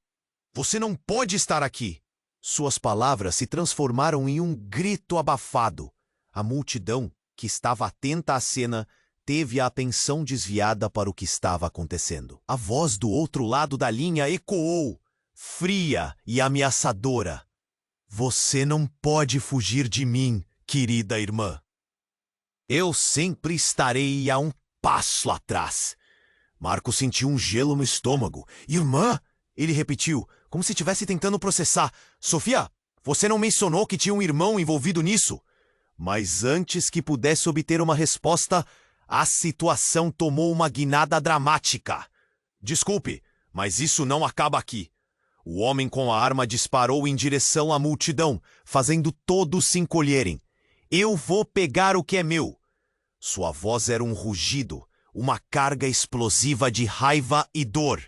Você não pode estar aqui! Suas palavras se transformaram em um grito abafado. A multidão, que estava atenta à cena, teve a atenção desviada para o que estava acontecendo. A voz do outro lado da linha ecoou, fria e ameaçadora. Você não pode fugir de mim, querida irmã. Eu sempre estarei a um passo atrás. Marcos sentiu um gelo no estômago. Irmã? Ele repetiu, como se estivesse tentando processar. Sofia, você não mencionou que tinha um irmão envolvido nisso? Mas antes que pudesse obter uma resposta, a situação tomou uma guinada dramática. Desculpe, mas isso não acaba aqui. O homem com a arma disparou em direção à multidão, fazendo todos se encolherem. Eu vou pegar o que é meu. Sua voz era um rugido, uma carga explosiva de raiva e dor.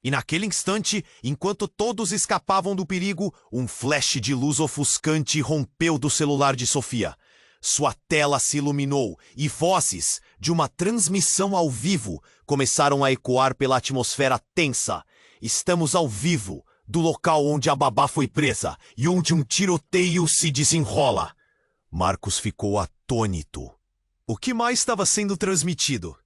E naquele instante, enquanto todos escapavam do perigo, um flash de luz ofuscante rompeu do celular de Sofia. Sua tela se iluminou e vozes de uma transmissão ao vivo começaram a ecoar pela atmosfera tensa. Estamos ao vivo, do local onde a babá foi presa e onde um tiroteio se desenrola. Marcos ficou atônito. O que mais estava sendo transmitido?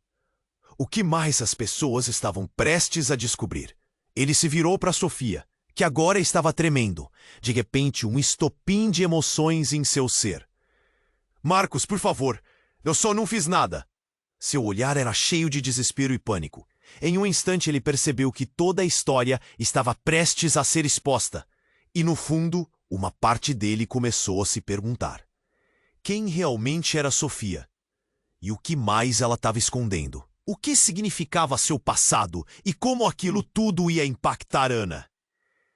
O que mais as pessoas estavam prestes a descobrir? Ele se virou para Sofia, que agora estava tremendo. De repente, um estopim de emoções em seu ser. Marcos, por favor, eu só não fiz nada. Seu olhar era cheio de desespero e pânico. Em um instante ele percebeu que toda a história estava prestes a ser exposta. E no fundo, uma parte dele começou a se perguntar. Quem realmente era Sofia? E o que mais ela estava escondendo? O que significava seu passado e como aquilo tudo ia impactar Ana?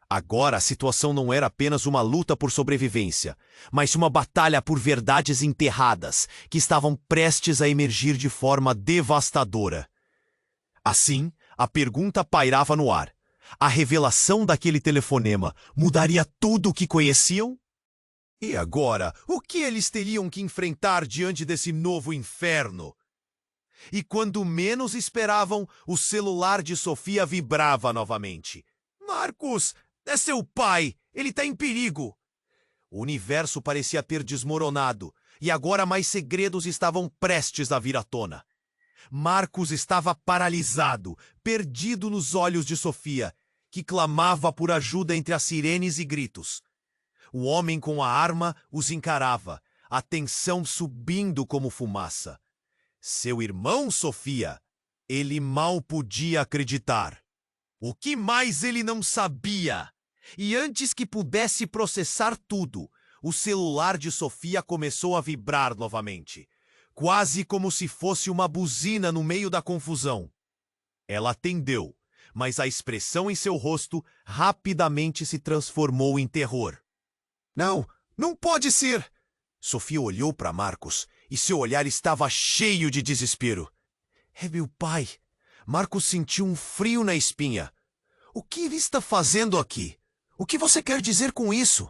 Agora a situação não era apenas uma luta por sobrevivência, mas uma batalha por verdades enterradas que estavam prestes a emergir de forma devastadora. Assim, a pergunta pairava no ar. A revelação daquele telefonema mudaria tudo o que conheciam? E agora, o que eles teriam que enfrentar diante desse novo inferno? E quando menos esperavam, o celular de Sofia vibrava novamente. Marcos, é seu pai! Ele está em perigo! O universo parecia ter desmoronado, e agora mais segredos estavam prestes a vir à tona. Marcos estava paralisado, perdido nos olhos de Sofia, que clamava por ajuda entre as sirenes e gritos. O homem com a arma os encarava, a tensão subindo como fumaça. Seu irmão, Sofia, ele mal podia acreditar. O que mais ele não sabia? E antes que pudesse processar tudo, o celular de Sofia começou a vibrar novamente, quase como se fosse uma buzina no meio da confusão. Ela atendeu, mas a expressão em seu rosto rapidamente se transformou em terror. Não, não pode ser! Sofia olhou para Marcos e seu olhar estava cheio de desespero. É meu pai. Marcos sentiu um frio na espinha. O que ele está fazendo aqui? O que você quer dizer com isso?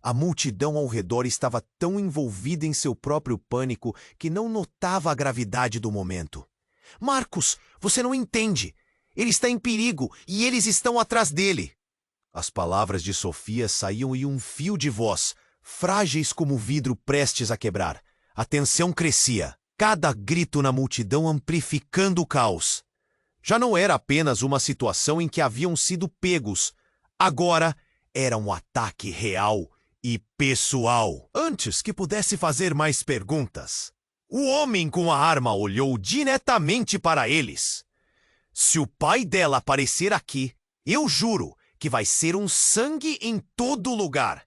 A multidão ao redor estava tão envolvida em seu próprio pânico que não notava a gravidade do momento. Marcos, você não entende. Ele está em perigo e eles estão atrás dele. As palavras de Sofia saíam em um fio de voz, frágeis como o vidro prestes a quebrar. A tensão crescia, cada grito na multidão amplificando o caos. Já não era apenas uma situação em que haviam sido pegos. Agora era um ataque real e pessoal. Antes que pudesse fazer mais perguntas, o homem com a arma olhou diretamente para eles. Se o pai dela aparecer aqui, eu juro que vai ser um sangue em todo lugar.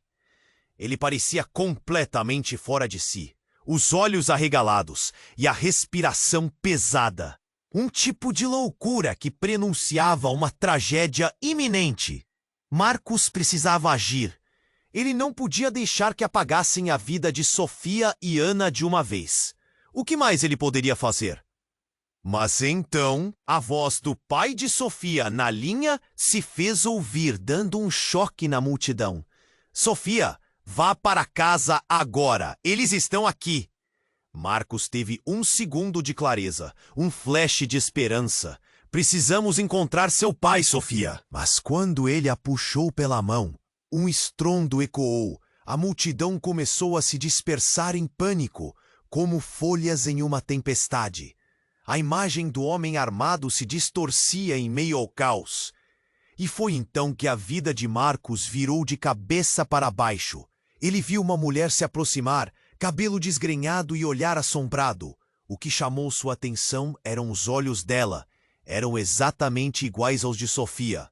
Ele parecia completamente fora de si, os olhos arregalados e a respiração pesada. Um tipo de loucura que prenunciava uma tragédia iminente. Marcos precisava agir. Ele não podia deixar que apagassem a vida de Sofia e Ana de uma vez. O que mais ele poderia fazer? Mas então, a voz do pai de Sofia na linha se fez ouvir, dando um choque na multidão. Sofia, vá para casa agora. Eles estão aqui. Marcos teve um segundo de clareza, um flash de esperança. Precisamos encontrar seu pai, Sofia. Mas quando ele a puxou pela mão, um estrondo ecoou. A multidão começou a se dispersar em pânico, como folhas em uma tempestade. A imagem do homem armado se distorcia em meio ao caos. E foi então que a vida de Marcos virou de cabeça para baixo. Ele viu uma mulher se aproximar, cabelo desgrenhado e olhar assombrado. O que chamou sua atenção eram os olhos dela. Eram exatamente iguais aos de Sofia.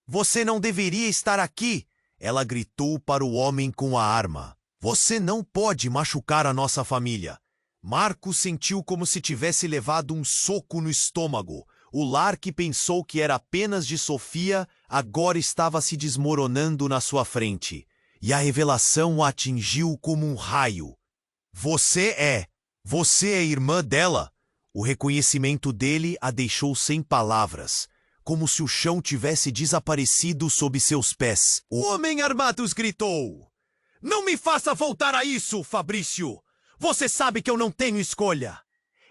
Você não deveria estar aqui! Ela gritou para o homem com a arma. Você não pode machucar a nossa família. Marcos sentiu como se tivesse levado um soco no estômago. O lar que pensou que era apenas de Sofia agora estava se desmoronando na sua frente. E a revelação o atingiu como um raio. Você é irmã dela. O reconhecimento dele a deixou sem palavras, como se o chão tivesse desaparecido sob seus pés. O homem armado gritou. Não me faça voltar a isso, Fabrício! Você sabe que eu não tenho escolha.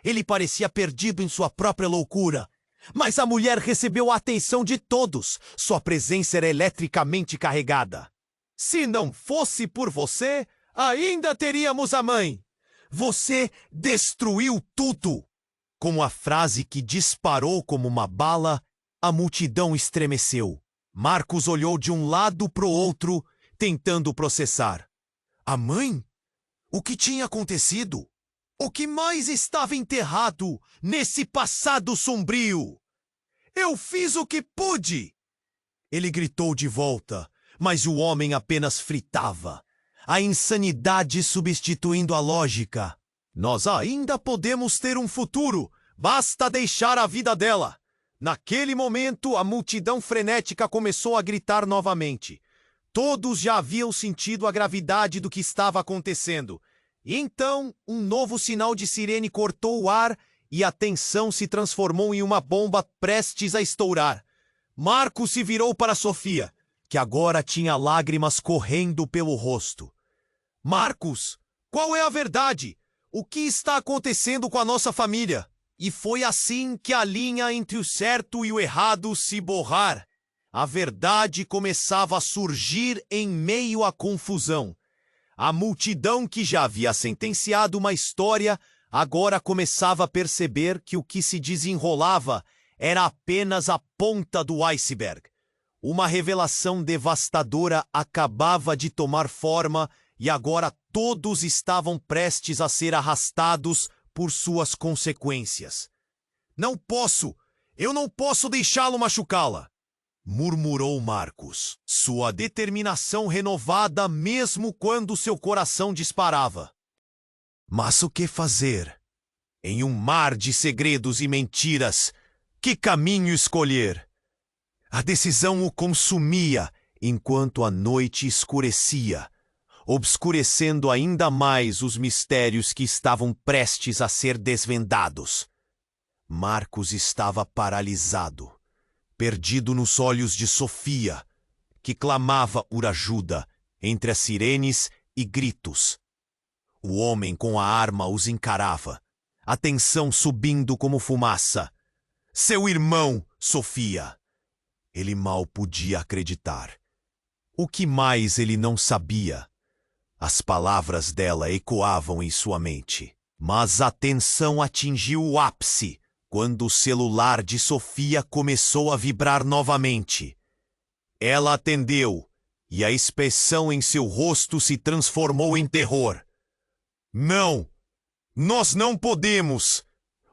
Ele parecia perdido em sua própria loucura. Mas a mulher recebeu a atenção de todos. Sua presença era eletricamente carregada. Se não fosse por você, ainda teríamos a mãe. Você destruiu tudo. Com a frase que disparou como uma bala, a multidão estremeceu. Marcos olhou de um lado para o outro, tentando processar. A mãe? O que tinha acontecido? O que mais estava enterrado nesse passado sombrio? Eu fiz o que pude! Ele gritou de volta, mas o homem apenas fritava. A insanidade substituindo a lógica. Nós ainda podemos ter um futuro, basta deixar a vida dela. Naquele momento, a multidão frenética começou a gritar novamente. Todos já haviam sentido a gravidade do que estava acontecendo. E então, um novo sinal de sirene cortou o ar e a tensão se transformou em uma bomba prestes a estourar. Marcos se virou para Sofia, que agora tinha lágrimas correndo pelo rosto. Marcos, qual é a verdade? O que está acontecendo com a nossa família? E foi assim que a linha entre o certo e o errado se borrar. A verdade começava a surgir em meio à confusão. A multidão que já havia sentenciado uma história agora começava a perceber que o que se desenrolava era apenas a ponta do iceberg. Uma revelação devastadora acabava de tomar forma e agora todos estavam prestes a ser arrastados por suas consequências. Eu não posso deixá-lo machucá-la, murmurou Marcos, sua determinação renovada mesmo quando seu coração disparava. Mas o que fazer? Em um mar de segredos e mentiras, que caminho escolher? A decisão o consumia enquanto a noite escurecia, obscurecendo ainda mais os mistérios que estavam prestes a ser desvendados. Marcos estava paralisado, perdido nos olhos de Sofia, que clamava por ajuda entre as sirenes e gritos. O homem com a arma os encarava, a tensão subindo como fumaça. Seu irmão, Sofia! Ele mal podia acreditar. O que mais ele não sabia? As palavras dela ecoavam em sua mente, mas a tensão atingiu o ápice quando o celular de Sofia começou a vibrar novamente. Ela atendeu, e a expressão em seu rosto se transformou em terror. Não! Nós não podemos!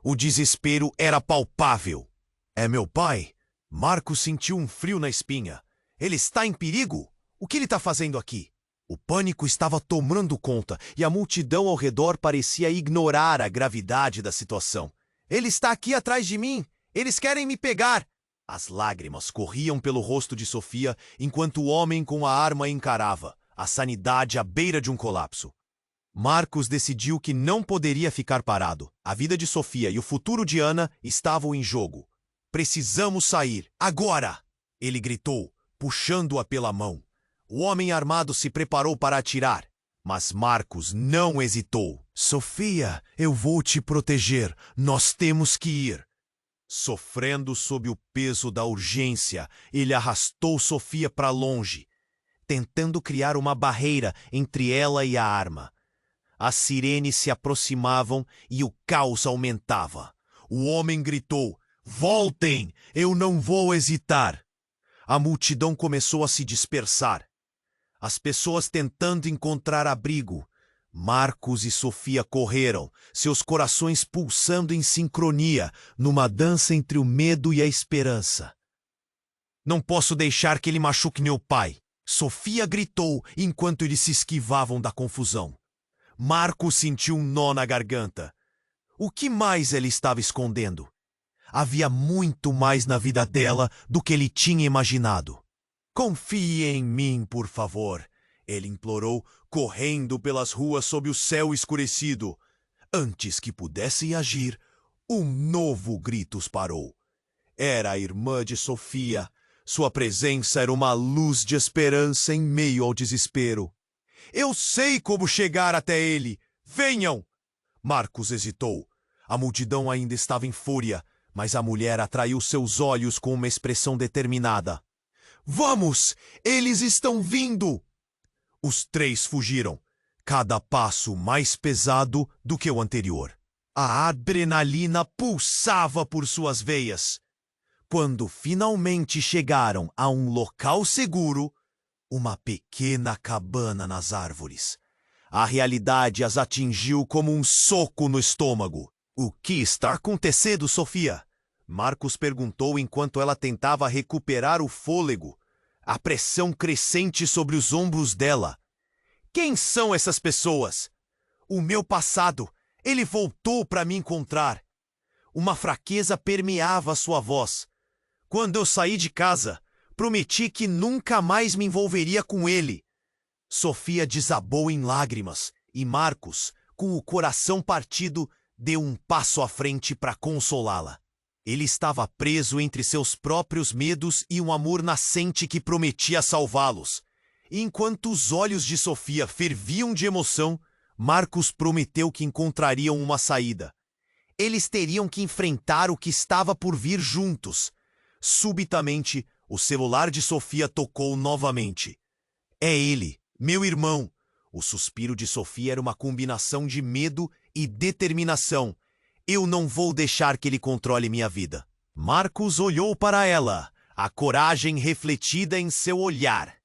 O desespero era palpável. É meu pai? Marcos sentiu um frio na espinha. Ele está em perigo? O que ele está fazendo aqui? O pânico estava tomando conta e a multidão ao redor parecia ignorar a gravidade da situação. Ele está aqui atrás de mim! Eles querem me pegar! As lágrimas corriam pelo rosto de Sofia enquanto o homem com a arma encarava, a sanidade à beira de um colapso. Marcos decidiu que não poderia ficar parado. A vida de Sofia e o futuro de Ana estavam em jogo. Precisamos sair, agora! Ele gritou, puxando-a pela mão. O homem armado se preparou para atirar, mas Marcos não hesitou. Sofia, eu vou te proteger. Nós temos que ir. Sofrendo sob o peso da urgência, ele arrastou Sofia para longe, tentando criar uma barreira entre ela e a arma. As sirenes se aproximavam e o caos aumentava. O homem gritou: "Voltem! Eu não vou hesitar!" A multidão começou a se dispersar. As pessoas tentando encontrar abrigo. Marcos e Sofia correram, seus corações pulsando em sincronia, numa dança entre o medo e a esperança. "Não posso deixar que ele machuque meu pai!" Sofia gritou enquanto eles se esquivavam da confusão. Marcos sentiu um nó na garganta. O que mais ela estava escondendo? Havia muito mais na vida dela do que ele tinha imaginado. "Confie em mim, por favor", ele implorou, correndo pelas ruas sob o céu escurecido. Antes que pudesse agir, um novo grito os parou. Era a irmã de Sofia. Sua presença era uma luz de esperança em meio ao desespero. "Eu sei como chegar até ele! Venham!" Marcos hesitou. A multidão ainda estava em fúria, mas a mulher atraiu seus olhos com uma expressão determinada. "Vamos! Eles estão vindo!" Os três fugiram, cada passo mais pesado do que o anterior. A adrenalina pulsava por suas veias. Quando finalmente chegaram a um local seguro, uma pequena cabana nas árvores, a realidade as atingiu como um soco no estômago. "O que está acontecendo, Sofia?" Marcos perguntou enquanto ela tentava recuperar o fôlego, a pressão crescente sobre os ombros dela. "Quem são essas pessoas?" "O meu passado. Ele voltou para me encontrar." Uma fraqueza permeava sua voz. "Quando eu saí de casa, prometi que nunca mais me envolveria com ele." Sofia desabou em lágrimas e Marcos, com o coração partido, deu um passo à frente para consolá-la. Ele estava preso entre seus próprios medos e um amor nascente que prometia salvá-los. Enquanto os olhos de Sofia ferviam de emoção, Marcos prometeu que encontrariam uma saída. Eles teriam que enfrentar o que estava por vir juntos. Subitamente, o celular de Sofia tocou novamente. "É ele, meu irmão." O suspiro de Sofia era uma combinação de medo e determinação. "Eu não vou deixar que ele controle minha vida." Marcos olhou para ela, a coragem refletida em seu olhar.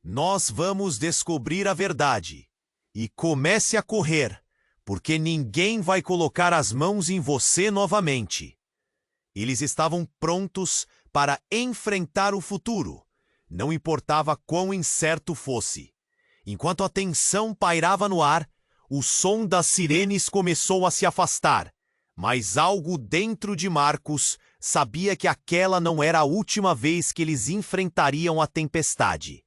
"Nós vamos descobrir a verdade. E comece a correr, porque ninguém vai colocar as mãos em você novamente." Eles estavam prontos para enfrentar o futuro, não importava quão incerto fosse. Enquanto a tensão pairava no ar, o som das sirenes começou a se afastar, mas algo dentro de Marcos sabia que aquela não era a última vez que eles enfrentariam a tempestade.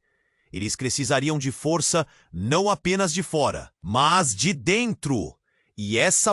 Eles precisariam de força não apenas de fora, mas de dentro. E essa